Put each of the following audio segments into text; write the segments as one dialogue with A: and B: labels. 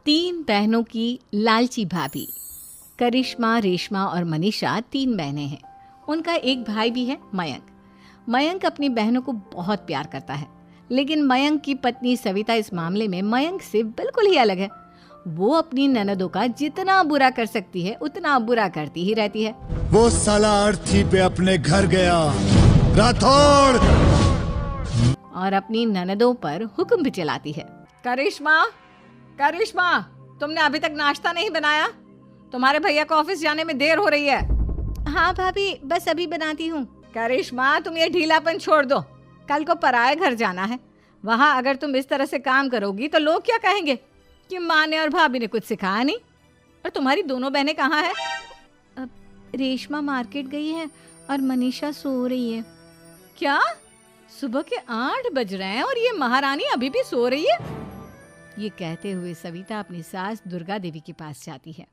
A: तीन बहनों की लालची भाभी। करिश्मा, रेशमा और मनीषा तीन बहनें हैं। उनका एक भाई भी है, मयंक। मयंक अपनी बहनों को बहुत प्यार करता है, लेकिन मयंक की पत्नी सविता इस मामले में मयंक से बिल्कुल ही अलग है। वो अपनी ननदों का जितना बुरा कर सकती है उतना बुरा करती ही रहती है।
B: वो साला अर्थी पे अपने घर गया राठौड़,
A: और अपनी ननदों पर हुक्म भी चलाती है। करिश्मा, करिश्मा, तुमने अभी तक नाश्ता नहीं बनाया? तुम्हारे भैया को ऑफिस जाने में देर हो रही है। हाँ भाभी, बस अभी बनाती हूँ। करिश्मा, तुम ये ढीलापन छोड़ दो। कल को पराए घर जाना है। वहाँ अगर तुम इस तरह से काम करोगी तो लोग क्या कहेंगे कि माँ ने और भाभी ने कुछ सिखाया नहीं। और तुम्हारी दोनों बहनें कहाँ हैं? अब रेशमा मार्केट गई है और मनीषा सो रही है। क्या? सुबह के 8 बज रहे हैं और ये महारानी अभी भी सो रही है? ये कहते हुए सविता अपनी सास दुर्गा देवी के पास जाती है।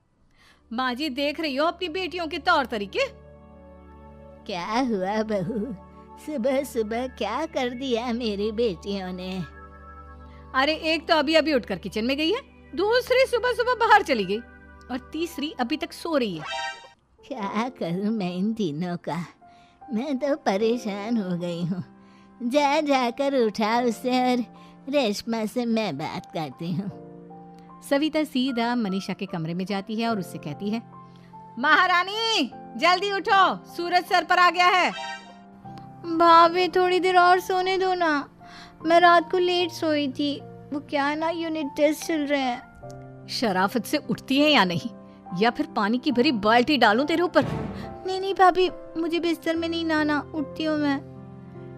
A: माँ जी, देख रही हो अपनी बेटियों के तौर तरीके?
C: क्या हुआ बहू, सुबह सुबह क्या कर दिया मेरी बेटियों ने?
A: अरे एक तो अभी अभी उठकर किचन में गई है, दूसरी सुबह सुबह बाहर चली गई और तीसरी अभी तक सो रही है।
C: क्या करूं मैं इन तीनों का, मैं तो परेशान हो गई हूँ। जा जाकर उठा उसे और रेशमा से मैं बात करती हूँ।
A: सविता सीधा मनीषा के कमरे में जाती है और उससे कहती है, महारानी जल्दी उठो, सूरज सर पर आ गया है।
D: भाभी थोड़ी देर और सोने दो ना, मैं रात को लेट सोई थी। वो क्या है ना, यूनिट टेस्ट चल रहे हैं।
A: शराफत से उठती है या नहीं, या फिर पानी की भरी बाल्टी डालूं तेरे ऊपर?
D: नहीं नहीं भाभी, मुझे बिस्तर में नहीं नहाना, उठती हूँ मैं।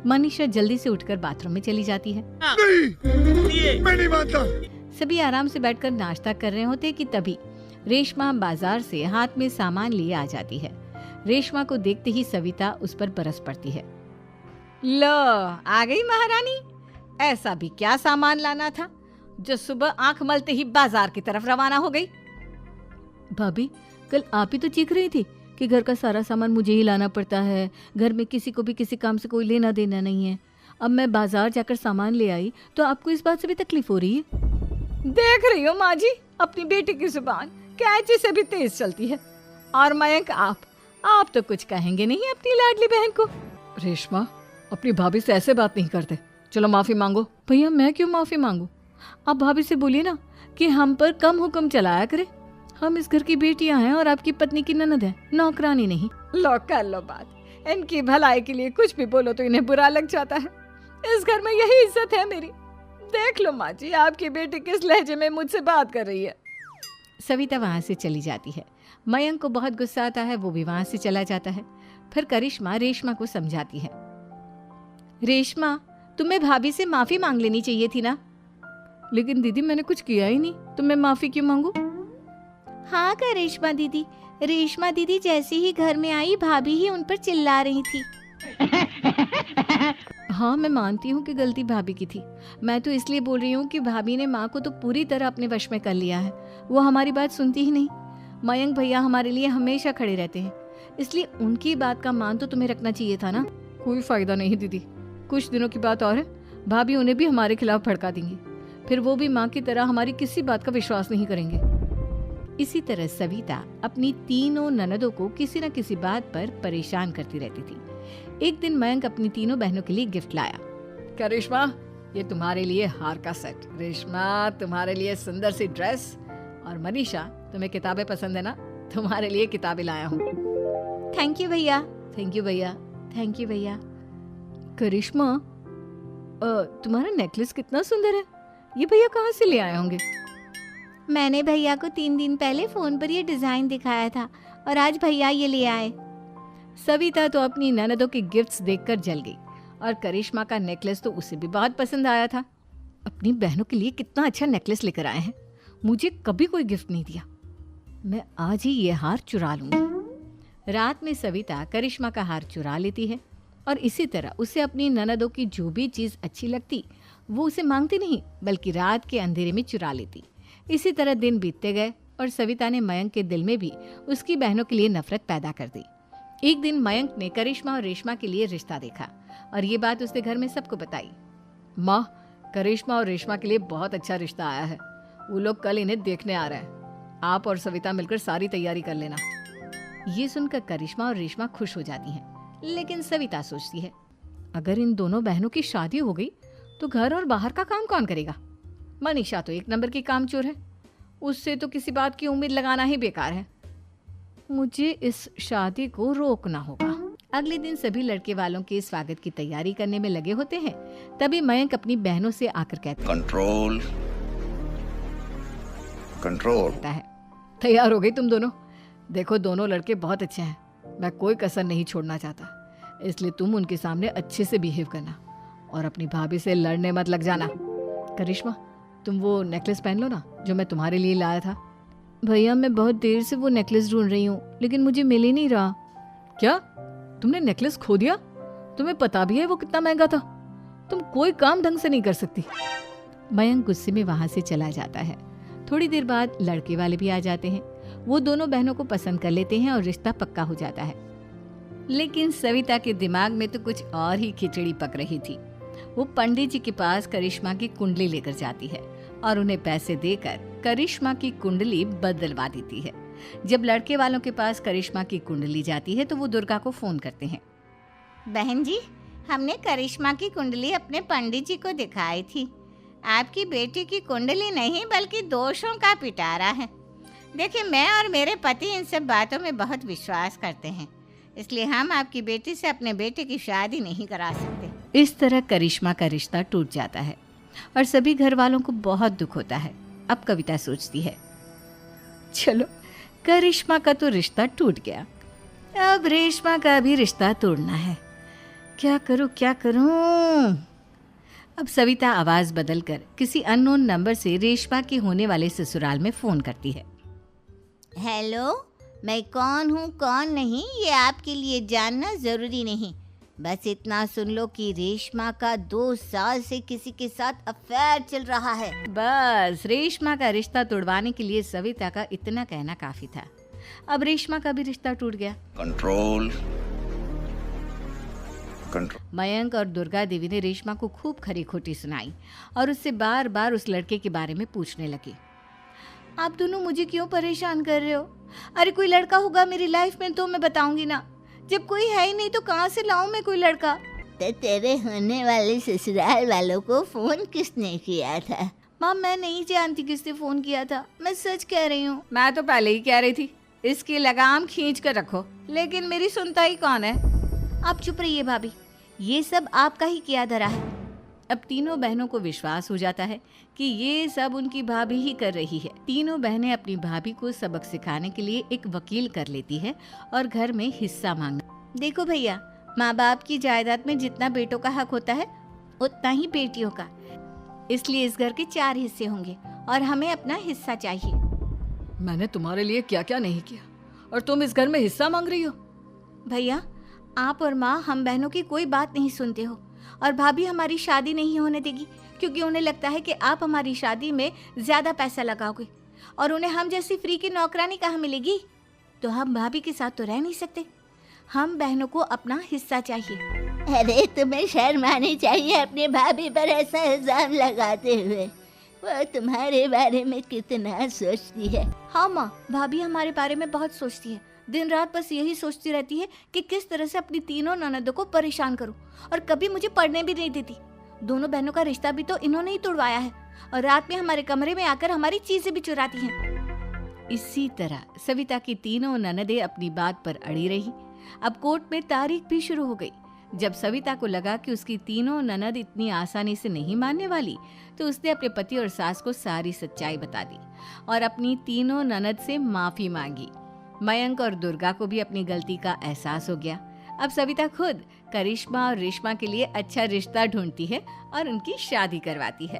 A: मनीषा जल्दी से उठकर बाथरूम में चली जाती है।
B: नहीं, मैं नहीं मानता।
A: सभी आराम से बैठकर नाश्ता कर रहे होते कि तभी रेशमा बाजार से हाथ में सामान लिए आ जाती है। रेशमा को देखते ही सविता उस पर बरस पड़ती है। लो, आ गई महारानी। ऐसा भी क्या सामान लाना था जो सुबह आंख मलते ही बाजार की तरफ रवाना हो गई? भाभी, कल आप ही तो चीख रही थी कि घर का सारा सामान मुझे ही लाना पड़ता है, घर में किसी को भी किसी काम से कोई लेना देना नहीं है। अब मैं बाजार जाकर सामान ले आई तो आपको इस बात से भी तकलीफ हो रही है? देख रही हो माँ जी, अपनी बेटी की जुबान कैंची से भी तेज चलती है। और मयंक, आप तो कुछ कहेंगे नहीं अपनी लाडली बहन को। रेशमा, अपनी भाभी से ऐसे बात नहीं करते। चलो माफी मांगो। भैया, मैं क्यों माफी मांगू? आप भाभी से बोलिए ना कि हम पर कम हुक्म चलाया करे। हम इस घर की बेटियां हैं और आपकी पत्नी की ननद है, नौकरानी नहीं। लो कर लो बात। इनकी भलाई के लिए कुछ भी बोलो तो इन्हें बुरा लग जाता है। इस घर में यही इज्जत है मेरी। देख लो माँ जी, आपकी बेटी किस लहजे में मुझसे बात कर रही है। सविता वहां से चली जाती है। मयंक को बहुत गुस्सा आता है, वो भी वहां से चला जाता है। फिर करिश्मा रेशमा को समझाती है। रेशमा, तुम्हें भाभी से माफी मांग लेनी चाहिए थी ना। लेकिन दीदी, मैंने कुछ किया ही नहीं, तो मैं माफी क्यों मांगू?
D: हाँ करिश्मा दीदी, रेशमा दीदी जैसे ही घर में आई, भाभी ही उन पर चिल्ला रही थी।
A: हाँ, मैं मानती हूँ कि गलती भाभी की थी। मैं तो इसलिए बोल रही हूँ कि भाभी ने माँ को तो पूरी तरह अपने वश में कर लिया है। वो हमारी बात सुनती ही नहीं। मयंक भैया हमारे लिए हमेशा खड़े रहते हैं, इसलिए उनकी बात का मान तो तुम्हें रखना चाहिए था ना। कोई फायदा नहीं दीदी, कुछ दिनों की बात और है, भाभी उन्हें भी हमारे खिलाफ भड़का देंगी। फिर वो भी माँ की तरह हमारी किसी बात का विश्वास नहीं करेंगे। इसी तरह सविता अपनी तीनों ननदों को किसी न किसी बात पर परेशान करती रहती थी। एक दिन मयंक अपनी तीनों बहनों के लिए गिफ्ट लाया। क्या रेशमा, ये तुम्हारे लिए हार का सेट। रेशमा, तुम्हारे लिए सुंदर सी ड्रेस। और मनीषा, तुम्हें किताबें पसंद है ना, तुम्हारे लिए किताबें लाया हूँ।
D: थैंक यू भैया।
A: थैंक यू भैया। थैंक यू भैया। करिश्मा, तुम्हारा नेकलेस कितना सुंदर है। ये भैया कहाँ से ले आए होंगे?
D: मैंने भैया को 3 दिन पहले फोन पर ये डिजाइन दिखाया था और आज भैया ये ले आए।
A: सविता तो अपनी ननदों के गिफ्ट्स देखकर जल गई और करिश्मा का नेकलेस तो उसे भी बहुत पसंद आया था। अपनी बहनों के लिए कितना अच्छा नेकलेस लेकर आए हैं, मुझे कभी कोई गिफ्ट नहीं दिया। मैं आज ही ये हार चुरा लूंगी। रात में सविता करिश्मा का हार चुरा लेती है और इसी तरह उसे अपनी ननदों की जो भी चीज़ अच्छी लगती वो उसे मांगती नहीं, बल्कि रात के अंधेरे में चुरा लेती। इसी तरह दिन बीतते गए और सविता ने मयंक के दिल में भी उसकी बहनों के लिए नफरत पैदा कर दी। एक दिन मयंक ने करिश्मा और रेशमा के लिए रिश्ता देखा और ये बात उसने घर में सबको बताई। माँ, करिश्मा और रेशमा के लिए बहुत अच्छा रिश्ता आया है। वो लोग कल इन्हें देखने आ रहे हैं। आप और सविता मिलकर सारी तैयारी कर लेना। ये सुनकर करिश्मा और रेशमा खुश हो जाती हैं, लेकिन सविता सोचती है अगर इन दोनों बहनों की शादी हो गई तो घर और बाहर का काम कौन करेगा। मनीषा तो एक नंबर की कामचोर है, उससे तो किसी बात की उम्मीद लगाना ही बेकार है। मुझे इस शादी को रोकना होगा। अगले दिन सभी लड़के वालों के स्वागत की तैयारी करने में लगे होते हैं। तभी मयंक अपनी बहनों से आकर कहता
B: कंट्रोल कंट्रोल
A: है, तैयार हो गई तुम दोनों? देखो दोनों लड़के बहुत अच्छे हैं, मैं कोई कसर नहीं छोड़ना चाहता, इसलिए तुम उनके सामने अच्छे से बिहेव करना और अपनी भाभी से लड़ने मत लग जाना। करिश्मा, तुम वो नेकलेस पहन लो ना जो मैं तुम्हारे लिए लाया था। भैया मैं बहुत देर से वो नेकलेस ढूंढ रही हूँ, लेकिन मुझे मिल ही नहीं रहा। क्या तुमने नेकलेस खो दिया? तुम्हें पता भी है वो कितना महंगा था? तुम कोई काम ढंग से नहीं कर सकती। मयंक गुस्से में वहां से चला जाता है। थोड़ी देर बाद लड़के वाले भी आ जाते हैं। वो दोनों बहनों को पसंद कर लेते हैं और रिश्ता पक्का हो जाता है। लेकिन सविता के दिमाग में तो कुछ और ही खिचड़ी पक रही थी। वो पंडित जी के पास करिश्मा की कुंडली लेकर जाती है और उन्हें पैसे देकर करिश्मा की कुंडली बदलवा देती है। जब लड़के वालों के पास करिश्मा की कुंडली जाती है तो वो दुर्गा को फोन करते हैं।
C: बहन जी, हमने करिश्मा की कुंडली अपने पंडित जी को दिखाई थी। आपकी बेटी की कुंडली नहीं बल्कि दोषों का पिटारा है। देखिए, मैं और मेरे पति इन सब बातों में बहुत विश्वास करते हैं, इसलिए हम आपकी बेटी से अपने बेटे की शादी नहीं करा सकते।
A: इस तरह करिश्मा का रिश्ता टूट जाता है और सभी घर वालों को बहुत दुख होता है। अब कविता सोचती है, चलो करिश्मा का तो रिश्ता टूट गया, अब रेशमा का भी रिश्ता तोड़ना है। क्या करूं क्या करूं? अब सविता आवाज बदलकर किसी अननोन नंबर से रेशमा के होने वाले ससुराल में फोन करती है।
C: हेलो, मैं कौन हूँ कौन नहीं ये आपके लिए जानना ज़रूरी नहीं, बस इतना सुन लो कि रेशमा का 2 साल से किसी के साथ अफेयर चल रहा है।
A: बस रेशमा का रिश्ता तोड़वाने के लिए सविता का इतना कहना काफी था। अब रेशमा का भी रिश्ता टूट गया।
B: कंट्रोल
A: मयंक और दुर्गा देवी ने रेशमा को खूब खरी खोटी सुनाई और उससे बार बार उस लड़के के बारे में पूछने लगी। आप दोनों मुझे क्यों परेशान कर रहे हो? अरे कोई लड़का होगा मेरी लाइफ में तो मैं बताऊंगी ना, जब कोई है ही नहीं तो कहाँ से लाऊं मैं कोई लड़का?
C: तो तेरे होने वाले ससुराल वालों को फोन किसने किया था?
D: माँ मैं नहीं जानती किसने फोन किया था, मैं सच कह रही हूँ।
A: मैं तो पहले ही कह रही थी इसकी लगाम खींच कर रखो, लेकिन मेरी सुनता ही कौन है।
D: आप चुप रहिए भाभी, ये सब आपका ही किया धरा है।
A: अब तीनों बहनों को विश्वास हो जाता है कि ये सब उनकी भाभी ही कर रही है। तीनों बहनें अपनी भाभी को सबक सिखाने के लिए एक वकील कर लेती है और घर में हिस्सा मांगना।
D: देखो भैया, माँ बाप की जायदाद में जितना बेटों का हक होता है उतना ही बेटियों का, इसलिए इस घर के 4 हिस्से होंगे और हमें अपना हिस्सा चाहिए।
A: मैंने तुम्हारे लिए क्या क्या नहीं किया और तुम इस घर में हिस्सा मांग रही हो?
D: भैया, आप और माँ हम बहनों की कोई बात नहीं सुनते हो और भाभी हमारी शादी नहीं होने देगी क्योंकि उन्हें लगता है कि आप हमारी शादी में ज्यादा पैसा लगाओगे और उन्हें हम जैसी फ्री की नौकरानी कहाँ मिलेगी। तो हम भाभी के साथ तो रह नहीं सकते, हम बहनों को अपना हिस्सा चाहिए।
C: अरे तुम्हें शर्म आनी चाहिए अपने भाभी पर ऐसा इल्जाम लगाते हुए। वो तुम्हारे बारे में कितना सोचती है।
D: हाँ माँ, भाभी हमारे बारे में बहुत सोचती है, दिन रात बस यही सोचती रहती है कि किस तरह से अपनी तीनों ननदों को परेशान करूं और कभी मुझे पढ़ने भी नहीं देती। दोनों बहनों का रिश्ता भी तो इन्होंने ही तोड़वाया है और रात में हमारे कमरे में आकर हमारी चीजें भी चुराती हैं।
A: इसी तरह सविता की तीनों ननदें अपनी बात पर अड़ी रही। अब कोर्ट में तारीख भी शुरू हो गई। जब सविता को लगा कि उसकी तीनों ननद इतनी आसानी से नहीं मानने वाली, तो उसने अपने पति और सास को सारी सच्चाई बता दी और अपनी तीनों ननद से माफी मांगी। मयंक और दुर्गा को भी अपनी गलती का एहसास हो गया। अब सविता खुद करिश्मा और रेशमा के लिए अच्छा रिश्ता ढूंढती है और उनकी शादी करवाती है।